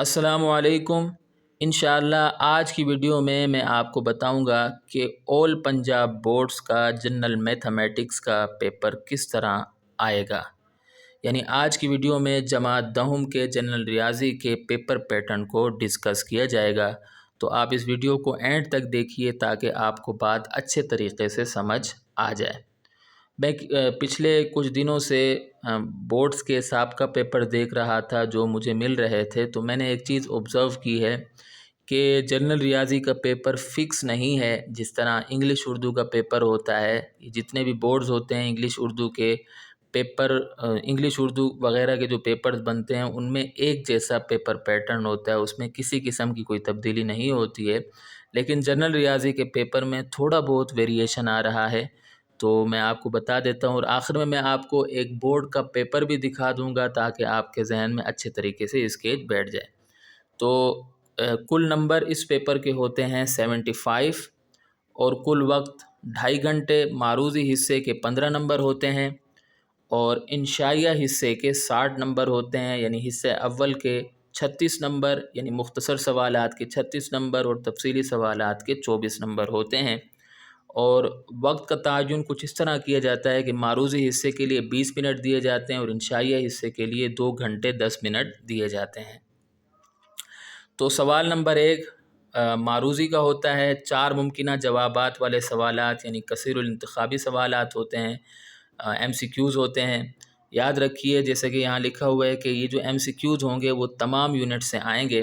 السلام علیکم۔ انشاءاللہ آج کی ویڈیو میں آپ کو بتاؤں گا کہ آل پنجاب بورڈز کا جنرل میتھمیٹکس کا پیپر کس طرح آئے گا۔ یعنی آج کی ویڈیو میں جماعت دہم کے جنرل ریاضی کے پیپر پیٹرن کو ڈسکس کیا جائے گا، تو آپ اس ویڈیو کو اینڈ تک دیکھیے تاکہ آپ کو بات اچھے طریقے سے سمجھ آ جائے۔ میں پچھلے کچھ دنوں سے بورڈز کے سابقہ پیپر دیکھ رہا تھا جو مجھے مل رہے تھے، تو میں نے ایک چیز آبزرو کی ہے کہ جنرل ریاضی کا پیپر فکس نہیں ہے۔ جس طرح انگلش اردو کا پیپر ہوتا ہے، جتنے بھی بورڈز ہوتے ہیں انگلش اردو کے پیپر، انگلش اردو وغیرہ کے جو پیپرز بنتے ہیں ان میں ایک جیسا پیپر پیٹرن ہوتا ہے، اس میں کسی قسم کی کوئی تبدیلی نہیں ہوتی ہے۔ لیکن جنرل ریاضی کے پیپر میں تھوڑا بہت ویریشن آ رہا ہے، تو میں آپ کو بتا دیتا ہوں، اور آخر میں آپ کو ایک بورڈ کا پیپر بھی دکھا دوں گا تاکہ آپ کے ذہن میں اچھے طریقے سے اسکیچ بیٹھ جائے۔ تو کل نمبر اس پیپر کے ہوتے ہیں 75، اور کل وقت 2.5 گھنٹے، معروضی حصے کے 15 نمبر ہوتے ہیں، اور انشائیہ حصے کے 60 نمبر ہوتے ہیں۔ یعنی حصہ اول کے 36 نمبر، یعنی مختصر سوالات کے 36 نمبر اور تفصیلی سوالات کے 24 نمبر ہوتے ہیں۔ اور وقت کا تعین کچھ اس طرح کیا جاتا ہے کہ معروضی حصے کے لیے 20 منٹ دیے جاتے ہیں اور انشائیہ حصے کے لیے 2 گھنٹے 10 منٹ دیے جاتے ہیں۔ تو سوال نمبر 1 معروضی کا ہوتا ہے، 4 ممکنہ جوابات والے سوالات، یعنی کثیر الانتخابی سوالات ہوتے ہیں، ایم سی کیوز ہوتے ہیں۔ یاد رکھیے جیسے کہ یہاں لکھا ہوا ہے کہ یہ جو ایم سی کیوز ہوں گے وہ تمام یونٹ سے آئیں گے،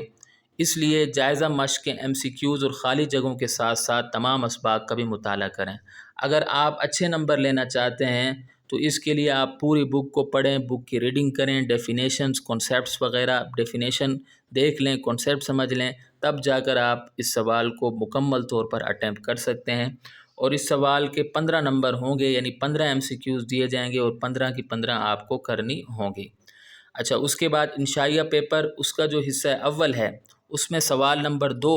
اس لیے جائزہ مشق کے ایم سی کیوز اور خالی جگہوں کے ساتھ ساتھ تمام اسباق کا بھی مطالعہ کریں۔ اگر آپ اچھے نمبر لینا چاہتے ہیں تو اس کے لیے آپ پوری بک کو پڑھیں، بک کی ریڈنگ کریں، ڈیفینیشنز، کنسیپٹس وغیرہ، ڈیفینیشن دیکھ لیں، کنسیپٹ سمجھ لیں، تب جا کر آپ اس سوال کو مکمل طور پر اٹیمپٹ کر سکتے ہیں۔ اور اس سوال کے 15 نمبر ہوں گے، یعنی 15 ایم سی کیوز دیے جائیں گے اور 15 کی 15 آپ کو کرنی ہوں گی۔ اچھا، اس کے بعد انشائیہ پیپر، اس کا جو حصہ اول ہے اس میں سوال نمبر 2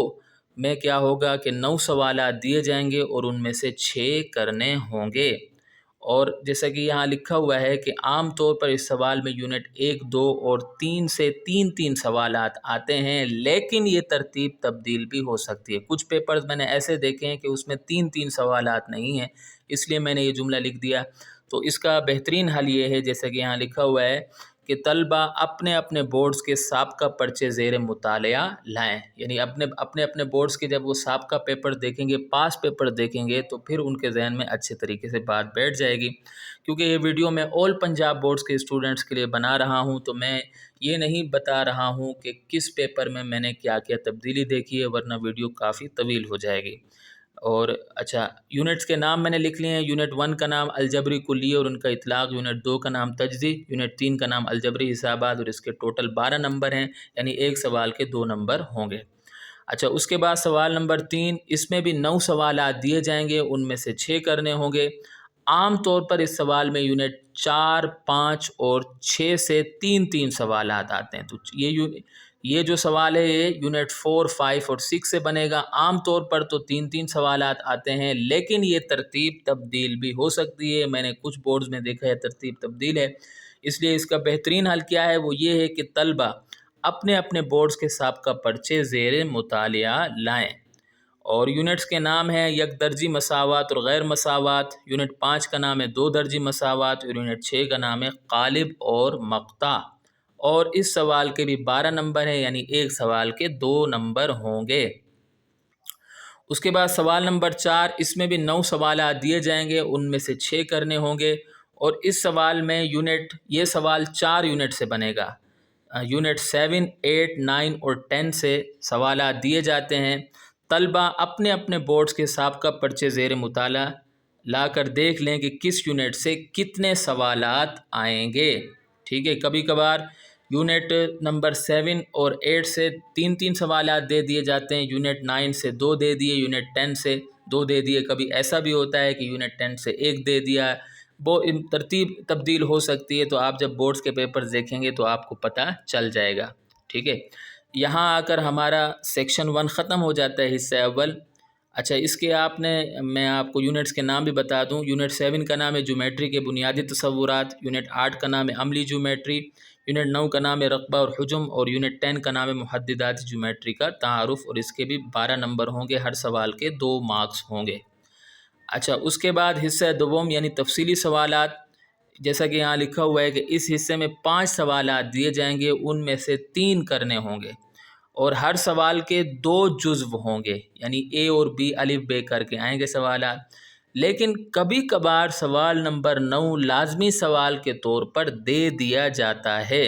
میں کیا ہوگا کہ 9 سوالات دیے جائیں گے اور ان میں سے 6 کرنے ہوں گے۔ اور جیسا کہ یہاں لکھا ہوا ہے کہ عام طور پر اس سوال میں یونٹ 1، 2 اور 3 سے 3 سوالات آتے ہیں، لیکن یہ ترتیب تبدیل بھی ہو سکتی ہے۔ کچھ پیپرز میں نے ایسے دیکھے ہیں کہ اس میں 3 سوالات نہیں ہیں، اس لیے میں نے یہ جملہ لکھ دیا۔ تو اس کا بہترین حل یہ ہے جیسا کہ یہاں لکھا ہوا ہے کہ طلبہ اپنے اپنے بورڈز کے سابقہ پرچے زیر مطالعہ لائیں۔ یعنی اپنے بورڈز کے جب وہ سابقہ پیپر دیکھیں گے، پاس پیپر دیکھیں گے، تو پھر ان کے ذہن میں اچھے طریقے سے بات بیٹھ جائے گی۔ کیونکہ یہ ویڈیو میں آل پنجاب بورڈز کے اسٹوڈنٹس کے لیے بنا رہا ہوں، تو میں یہ نہیں بتا رہا ہوں کہ کس پیپر میں نے کیا کیا تبدیلی دیکھی ہے، ورنہ ویڈیو کافی طویل ہو جائے گی۔ اور اچھا، یونٹس کے نام میں نے لکھ لیے ہیں۔ یونٹ 1 کا نام الجبری کلیہ اور ان کا اطلاق، یونٹ 2 کا نام تجزی، یونٹ 3 کا نام الجبری حسابات اور اس کے ٹوٹل 12 نمبر ہیں، یعنی ایک سوال کے 2 نمبر ہوں گے۔ اچھا، اس کے بعد سوال نمبر 3، اس میں بھی 9 سوالات دیے جائیں گے، ان میں سے 6 کرنے ہوں گے۔ عام طور پر اس سوال میں یونٹ 4، 5 اور 6 سے 3 سوالات آتے ہیں۔ تو یہ جو سوال ہے یہ یونٹ 4، 5 اور 6 سے بنے گا۔ عام طور پر تو 3 سوالات آتے ہیں، لیکن یہ ترتیب تبدیل بھی ہو سکتی ہے۔ میں نے کچھ بورڈز میں دیکھا ہے ترتیب تبدیل ہے، اس لیے اس کا بہترین حل کیا ہے، وہ یہ ہے کہ طلبہ اپنے اپنے بورڈز کے سابقہ پرچے زیر مطالعہ لائیں۔ اور یونٹس کے نام ہیں یک درجی مساوات اور غیر مساوات، یونٹ 5 کا نام ہے 2 درجی مساوات اور یونٹ 6 کا نام ہے قالب اور مقطع۔ اور اس سوال کے بھی 12 نمبر ہیں، یعنی ایک سوال کے 2 نمبر ہوں گے۔ اس کے بعد سوال نمبر 4، اس میں بھی 9 سوالات دیے جائیں گے، ان میں سے 6 کرنے ہوں گے۔ اور اس سوال میں یہ سوال 4 یونٹ سے بنے گا۔ یونٹ 7، 8، 9 اور 10 سے سوالات دیے جاتے ہیں۔ طلبہ اپنے اپنے بورڈز کے سابقہ پرچے زیر مطالعہ لا کر دیکھ لیں کہ کس یونٹ سے کتنے سوالات آئیں گے۔ ٹھیک ہے، کبھی کبھار یونٹ نمبر 7 اور 8 سے 3 سوالات دے دیے جاتے ہیں، یونٹ 9 سے 2 دے دیے، یونٹ 10 سے 2 دے دیے۔ کبھی ایسا بھی ہوتا ہے کہ یونٹ 10 سے 1 دے دیا۔ وہ ترتیب تبدیل ہو سکتی ہے، تو آپ جب بورڈز کے پیپر دیکھیں گے تو آپ کو پتہ چل جائے گا۔ ٹھیک ہے، یہاں آ کر ہمارا سیکشن 1 ختم ہو جاتا ہے، حصہ اول۔ اچھا، اس کے میں آپ کو یونٹس کے نام بھی بتا دوں۔ یونٹ 7 کا نام ہے جیومیٹری کے بنیادی تصورات، یونٹ 8 کا نام ہے عملی جیومیٹری، یونٹ 9 کا نام ہے رقبہ اور حجم، اور یونٹ 10 کا نام ہے محددات جیومیٹری کا تعارف، اور اس کے بھی 12 نمبر ہوں گے، ہر سوال کے 2 مارکس ہوں گے۔ اچھا، اس کے بعد حصہ دوم یعنی تفصیلی سوالات، جیسا کہ یہاں لکھا ہوا ہے کہ اس حصے میں 5 سوالات دیے جائیں گے، ان میں سے 3 کرنے ہوں گے، اور ہر سوال کے 2 جزو ہوں گے، یعنی اے اور بی، الف بے کر کے آئیں گے سوالات۔ لیکن کبھی کبھار سوال نمبر 9 لازمی سوال کے طور پر دے دیا جاتا ہے،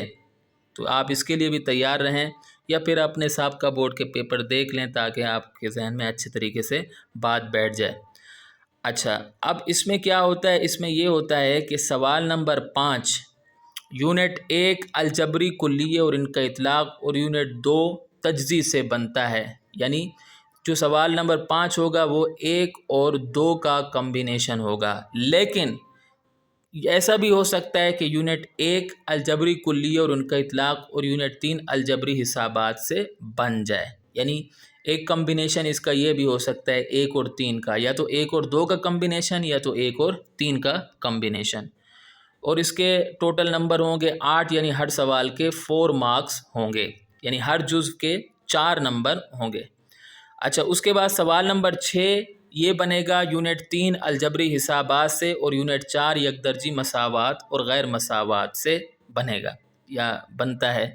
تو آپ اس کے لیے بھی تیار رہیں، یا پھر اپنے سابقہ بورڈ کے پیپر دیکھ لیں تاکہ آپ کے ذہن میں اچھے طریقے سے بات بیٹھ جائے۔ اچھا، اب اس میں کیا ہوتا ہے؟ اس میں یہ ہوتا ہے کہ سوال نمبر 5 یونٹ 1 الجبری کلیے اور ان کا اطلاق، اور یونٹ 2 تجزیہ سے بنتا ہے، یعنی جو سوال نمبر 5 ہوگا وہ 1 اور 2 کا کمبینیشن ہوگا، لیکن ایسا بھی ہو سکتا ہے کہ یونٹ 1 الجبری کلیے اور ان کا اطلاق اور یونٹ 3 الجبری حسابات سے بن جائے، یعنی ایک کمبینیشن اس کا یہ بھی ہو سکتا ہے 1 اور 3 کا، یا تو 1 اور 2 کا کمبینیشن، یا تو 1 اور 3 کا کمبینیشن، اور اس کے ٹوٹل نمبر ہوں گے 8، یعنی ہر سوال کے 4 مارکس ہوں گے، یعنی ہر جزو کے 4 نمبر ہوں گے۔ اچھا، اس کے بعد سوال نمبر 6 یہ بنے گا یونٹ 3 الجبری حسابات سے، اور یونٹ 4 یک درجی مساوات اور غیر مساوات سے بنے گا یا بنتا ہے۔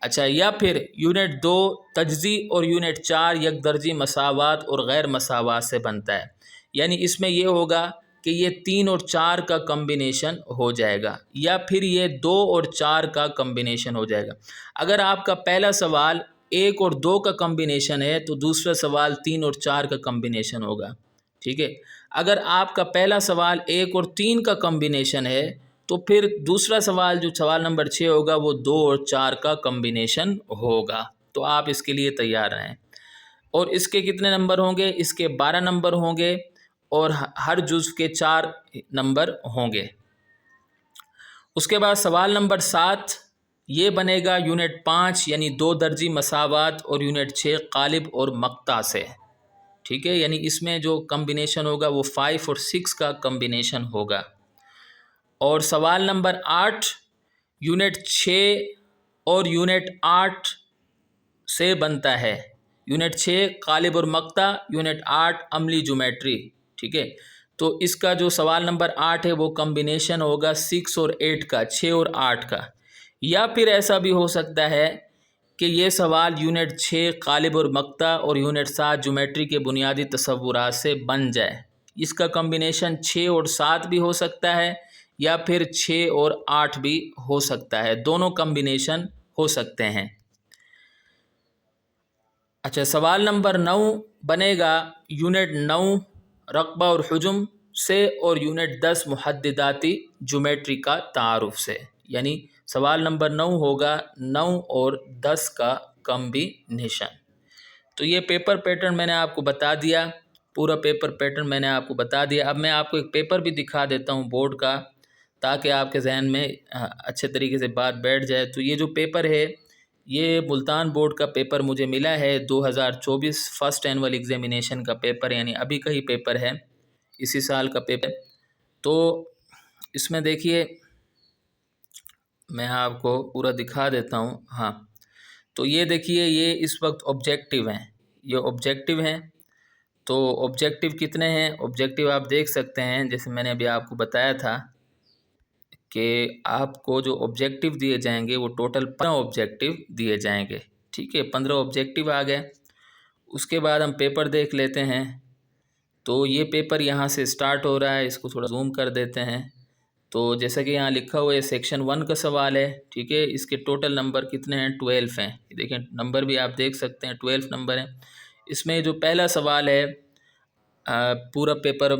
اچھا، یا پھر یونٹ 2 تجزیہ اور یونٹ 4 یک درجی مساوات اور غیر مساوات سے بنتا ہے، یعنی اس میں یہ ہوگا کہ یہ 3 اور 4 کا کمبینیشن ہو جائے گا، یا پھر یہ 2 اور 4 کا کمبینیشن ہو جائے گا۔ اگر آپ کا پہلا سوال 1 اور 2 کا کمبینیشن ہے تو دوسرا سوال 3 اور 4 کا کمبینیشن ہوگا، ٹھیک ہے۔ اگر آپ کا پہلا سوال 1 اور 3 کا کمبینیشن ہے تو پھر دوسرا سوال جو سوال نمبر 6 ہوگا وہ 2 اور 4 کا کمبینیشن ہوگا، تو آپ اس کے لیے تیار رہیں۔ اور اس کے کتنے نمبر ہوں گے؟ اس کے 12 نمبر ہوں گے، اور ہر جزو کے 4 نمبر ہوں گے۔ اس کے بعد سوال نمبر 7 یہ بنے گا یونٹ 5 یعنی 2 درجی مساوات اور یونٹ 6 قالب اور مقطع سے، ٹھیک ہے، یعنی اس میں جو کمبینیشن ہوگا وہ 5 اور 6 کا کمبینیشن ہوگا۔ اور سوال نمبر 8 یونٹ 6 اور یونٹ 8 سے بنتا ہے، یونٹ 6 قالب اور مقطع، یونٹ 8 عملی جیومیٹری، ٹھیک ہے۔ تو اس کا جو سوال نمبر 8 ہے وہ کمبینیشن ہوگا 6 اور 8 کا، 6 اور 8 کا، یا پھر ایسا بھی ہو سکتا ہے کہ یہ سوال یونٹ 6 قالب اور مقطع اور یونٹ 7 جیومیٹری کے بنیادی تصورات سے بن جائے۔ اس کا کمبینیشن 6 اور 7 بھی ہو سکتا ہے، یا پھر 6 اور 8 بھی ہو سکتا ہے، دونوں کمبینیشن ہو سکتے ہیں۔ اچھا، سوال نمبر 9 بنے گا یونٹ 9 رقبہ اور حجم سے، اور یونٹ 10 محدداتی جیومیٹری کا تعارف سے، یعنی سوال نمبر 9 ہوگا 9 اور 10 کا کمبینیشن۔ تو یہ پیپر پیٹرن میں نے آپ کو بتا دیا، پورا پیپر پیٹرن میں نے آپ کو بتا دیا۔ اب میں آپ کو ایک پیپر بھی دکھا دیتا ہوں بورڈ کا، تاکہ آپ کے ذہن میں اچھے طریقے سے بات بیٹھ جائے۔ تو یہ جو پیپر ہے یہ ملتان بورڈ کا پیپر مجھے ملا ہے، 2024 فرسٹ اینول ایگزامینیشن کا پیپر، یعنی ابھی کا ہی پیپر ہے، اسی سال کا پیپر۔ تو اس میں دیکھیے میں آپ کو پورا دکھا دیتا ہوں۔ ہاں، تو یہ دیکھیے یہ اس وقت آبجیکٹیو ہیں، یہ آبجیکٹیو ہیں۔ تو آبجیکٹیو کتنے ہیں؟ آبجیکٹیو آپ دیکھ سکتے ہیں، جیسے میں نے ابھی آپ کو بتایا تھا کہ آپ کو جو آبجیکٹیو دیے جائیں گے وہ ٹوٹل 15 آبجیکٹیو دیے جائیں گے، ٹھیک ہے، 15 آبجیکٹیو آ گئے۔ اس کے بعد ہم پیپر دیکھ لیتے ہیں۔ تو یہ پیپر یہاں سے سٹارٹ ہو رہا ہے، اس کو تھوڑا زوم کر دیتے ہیں۔ تو جیسا کہ یہاں لکھا ہوا ہے سیکشن 1 کا سوال ہے، ٹھیک ہے، اس کے ٹوٹل نمبر کتنے ہیں؟ 12 ہیں، دیکھیں نمبر بھی آپ دیکھ سکتے ہیں، 12 نمبر ہیں۔ اس میں جو پہلا سوال ہے، پورا پیپر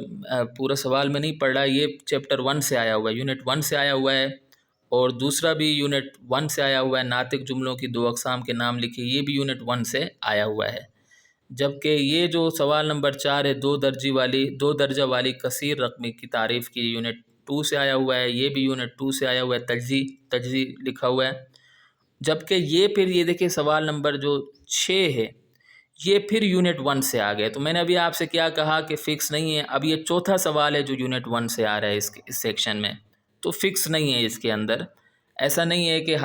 پورا سوال میں نہیں پڑھ رہا، یہ چیپٹر 1 سے آیا ہوا ہے، یونٹ 1 سے آیا ہوا ہے، اور دوسرا بھی یونٹ 1 سے آیا ہوا ہے، ناطق جملوں کی 2 اقسام کے نام لکھے، یہ بھی یونٹ 1 سے آیا ہوا ہے۔ جبکہ یہ جو سوال نمبر 4 ہے 2 درجہ والی کثیر رقمی کی تعریف کی، یونٹ 2 سے آیا ہوا ہے، یہ بھی یونٹ 2 سے آیا ہوا ہے، تجزیہ لکھا ہوا ہے۔ جبکہ یہ پھر یہ دیکھیں سوال نمبر جو 6 ہے یہ پھر یونٹ 1 سے آ گئے۔ تو میں نے ابھی آپ سے کیا کہا کہ فکس نہیں ہے، اب یہ چوتھا سوال ہے جو یونٹ 1 سے آ رہا ہے اس سیکشن میں، تو فکس نہیں ہے اس کے اندر، ایسا نہیں ہے کہ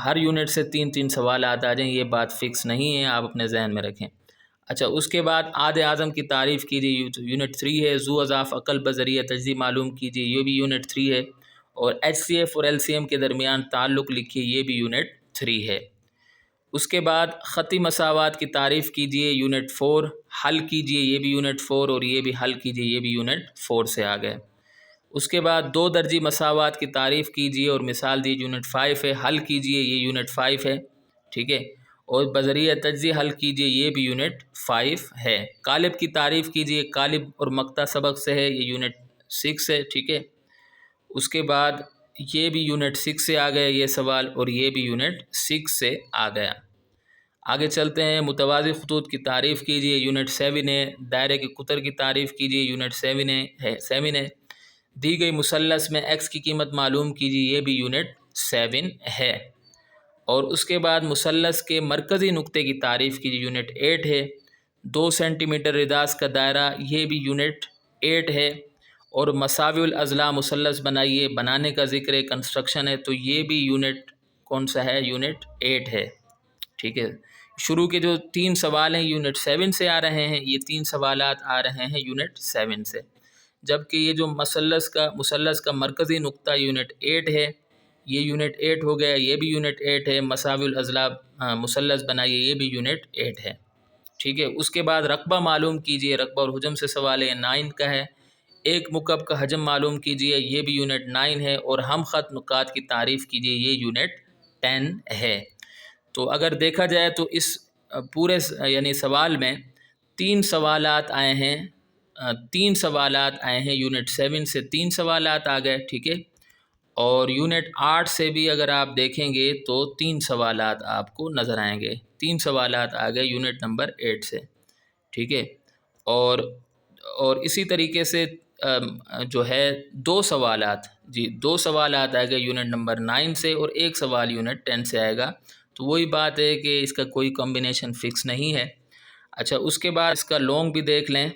ہر یونٹ سے 3 سوالات آ جائیں، یہ بات فکس نہیں ہے، آپ اپنے ذہن میں رکھیں۔ اچھا، اس کے بعد عاد اعظم کی تعریف کیجیے، یونٹ 3 ہے۔ ذو اضاف عقل بذریعہ تجزیہ معلوم کیجیے، یہ بھی یونٹ 3 ہے۔ اور ایچ سی ایف اور ایل سی ایم کے درمیان تعلق لکھیے، یہ بھی یونٹ 3 ہے۔ اس کے بعد خطی مساوات کی تعریف کیجیے، یونٹ 4۔ حل کیجیے، یہ بھی یونٹ 4، اور یہ بھی حل کیجیے، یہ بھی یونٹ 4 سے آ گئے۔ اس کے بعد 2 درجی مساوات کی تعریف کیجیے اور مثال دیجیے، یونٹ 5 ہے۔ حل کیجیے، یہ یونٹ 5 ہے، ٹھیک ہے۔ اور بذریعہ تجزیہ حل کیجیے، یہ بھی یونٹ 5 ہے۔ قالب کی تعریف کیجیے، قالب اور مقطع سبق سے ہے، یہ یونٹ 6 ہے، ٹھیک ہے۔ اس کے بعد یہ بھی یونٹ 6 سے آ گیا یہ سوال، اور یہ بھی یونٹ 6 سے آ گیا۔ آگے چلتے ہیں، متوازی خطوط کی تعریف کیجیے، یونٹ 7 ہے۔ دائرے کے قطر کی تعریف کیجیے، یونٹ 7 ہے۔ دی گئی مثلث میں ایکس کی قیمت معلوم کیجیے، یہ بھی یونٹ 7 ہے۔ اور اس کے بعد مثلث کے مرکزی نقطے کی تعریف کیجیے، یونٹ 8 ہے۔ 2 سینٹی میٹر رداس کا دائرہ، یہ بھی یونٹ 8 ہے۔ اور مساوی الاضلاع مثلث بنائیے، بنانے کا ذکر ہے، کنسٹرکشن ہے، تو یہ بھی یونٹ کون سا ہے؟ یونٹ 8 ہے، ٹھیک ہے۔ شروع کے جو 3 سوال ہیں یونٹ 7 سے آ رہے ہیں، یہ 3 سوالات آ رہے ہیں یونٹ 7 سے، جبکہ یہ جو مثلث کا مرکزی نقطہ یونٹ 8 ہے، یہ یونٹ 8 ہو گیا، یہ بھی یونٹ 8 ہے۔ مساوی الاضلاع مثلث بنائیے، یہ بھی یونٹ 8 ہے، ٹھیک ہے۔ اس کے بعد رقبہ معلوم کیجیے، رقبہ اور حجم سے سوال ہے، 9 کا ہے۔ ایک مکعب کا حجم معلوم کیجیے، یہ بھی یونٹ 9 ہے۔ اور ہم خط نکات کی تعریف کیجیے، یہ یونٹ 10 ہے۔ تو اگر دیکھا جائے تو اس پورے سوال میں 3 سوالات آئے ہیں، 3 سوالات آئے ہیں یونٹ 7 سے 3 سوالات آ گئے، ٹھیک ہے۔ اور یونٹ 8 سے بھی اگر آپ دیکھیں گے تو 3 سوالات آپ کو نظر آئیں گے، 3 سوالات آ گئے یونٹ نمبر 8 سے، ٹھیک ہے۔ اور اسی طریقے سے جو ہے 2 سوالات آئے گئے یونٹ نمبر 9 سے، اور 1 سوال یونٹ 10 سے آئے گا۔ تو وہی بات ہے کہ اس کا کوئی کمبینیشن فکس نہیں ہے۔ اچھا، اس کے بعد اس کا لونگ بھی دیکھ لیں۔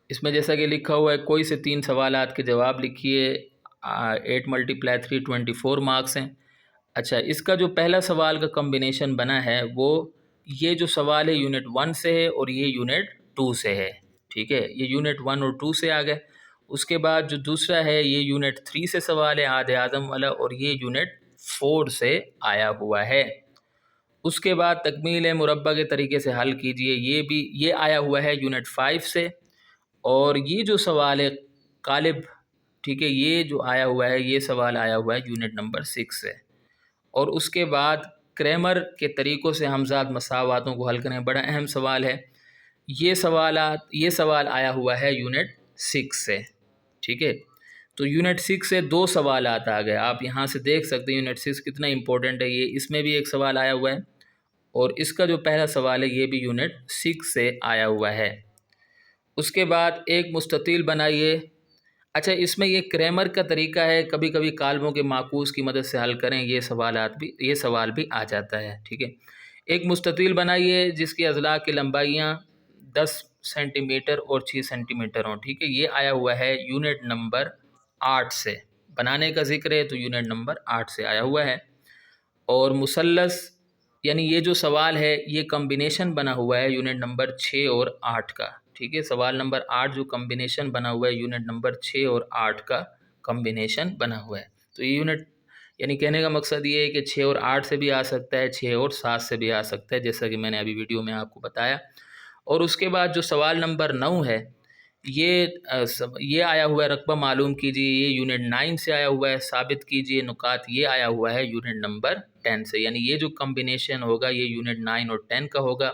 اس میں جیسا کہ لکھا ہوا ہے، کوئی سے 3 سوالات کے جواب لکھیے، 8 × 3 24 مارکس ہیں۔ اچھا، اس کا جو پہلا سوال کا کمبینیشن بنا ہے، وہ یہ جو سوال ہے یونٹ 1 سے ہے، اور یہ یونٹ 2 سے ہے، ٹھیک ہے۔ یہ یونٹ 1 اور 2 سے آ گئے۔ اس کے بعد جو دوسرا ہے، یہ یونٹ 3 سے سوال ہے، عاد اعظم والا، اور یہ یونٹ 4 سے آیا ہوا ہے۔ اس کے بعد تکمیل مربع کے طریقے سے حل کیجئے، یہ آیا ہوا ہے یونٹ 5 سے۔ اور یہ جو سوال ہے قالب، ٹھیک ہے، یہ جو آیا ہوا ہے، یہ سوال آیا ہوا ہے یونٹ نمبر 6 سے۔ اور اس کے بعد کریمر کے طریقوں سے ہمزاد مساواتوں کو حل کریں، بڑا اہم سوال ہے۔ یہ سوال آیا ہوا ہے یونٹ 6 سے، ٹھیک ہے۔ تو یونٹ 6 سے 2 سوالات آ گئے، آپ یہاں سے دیکھ سکتے ہیں یونٹ 6 کتنا امپورٹنٹ ہے۔ یہ اس میں بھی ایک سوال آیا ہوا ہے، اور اس کا جو پہلا سوال ہے، یہ بھی یونٹ 6 سے آیا ہوا ہے۔ اس کے بعد ایک مستطیل بنائیے۔ اچھا، اس میں یہ کریمر کا طریقہ ہے، کبھی کبھی کالموں کے معکوس کی مدد سے حل کریں، یہ سوال بھی آ جاتا ہے، ٹھیک ہے۔ ایک مستطیل بنائیے جس کی اضلاع کی لمبائیاں 10 سینٹی میٹر اور 6 سینٹی میٹر ہوں، ٹھیک ہے۔ یہ آیا ہوا ہے یونٹ نمبر 8 سے، بنانے کا ذکر ہے تو یونٹ نمبر 8 سے آیا ہوا ہے۔ اور مثلث، یعنی یہ جو سوال ہے، یہ کمبینیشن بنا ہوا ہے یونٹ نمبر 6 اور 8 کا، ٹھیک ہے۔ سوال نمبر 8 جو کمبینیشن بنا ہوا ہے یونٹ نمبر 6 اور 8 کا کمبینیشن بنا ہوا ہے۔ تو یہ یونٹ، یعنی کہنے کا مقصد یہ ہے کہ 6 اور 8 سے بھی آ سکتا ہے، 6 اور 7 سے بھی آ سکتا ہے، جیسا کہ میں نے ابھی ویڈیو میں آپ کو بتایا۔ اور اس کے بعد جو سوال نمبر 9 ہے، یہ آیا ہوا ہے، رقبہ معلوم کیجیے، یہ یونٹ 9 سے آیا ہوا ہے۔ ثابت کیجیے نکات، یہ آیا ہوا ہے یونٹ نمبر 10 سے، یعنی یہ جو کمبینیشن ہوگا یہ یونٹ 9 اور 10 کا ہوگا۔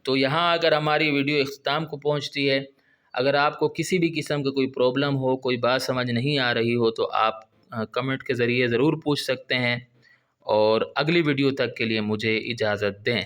تو یہاں اگر ہماری ویڈیو اختتام کو پہنچتی ہے، اگر آپ کو کسی بھی قسم کا کوئی پرابلم ہو، کوئی بات سمجھ نہیں آ رہی ہو، تو آپ کمنٹ کے ذریعے ضرور پوچھ سکتے ہیں۔ اور اگلی ویڈیو تک کے لیے مجھے اجازت دیں۔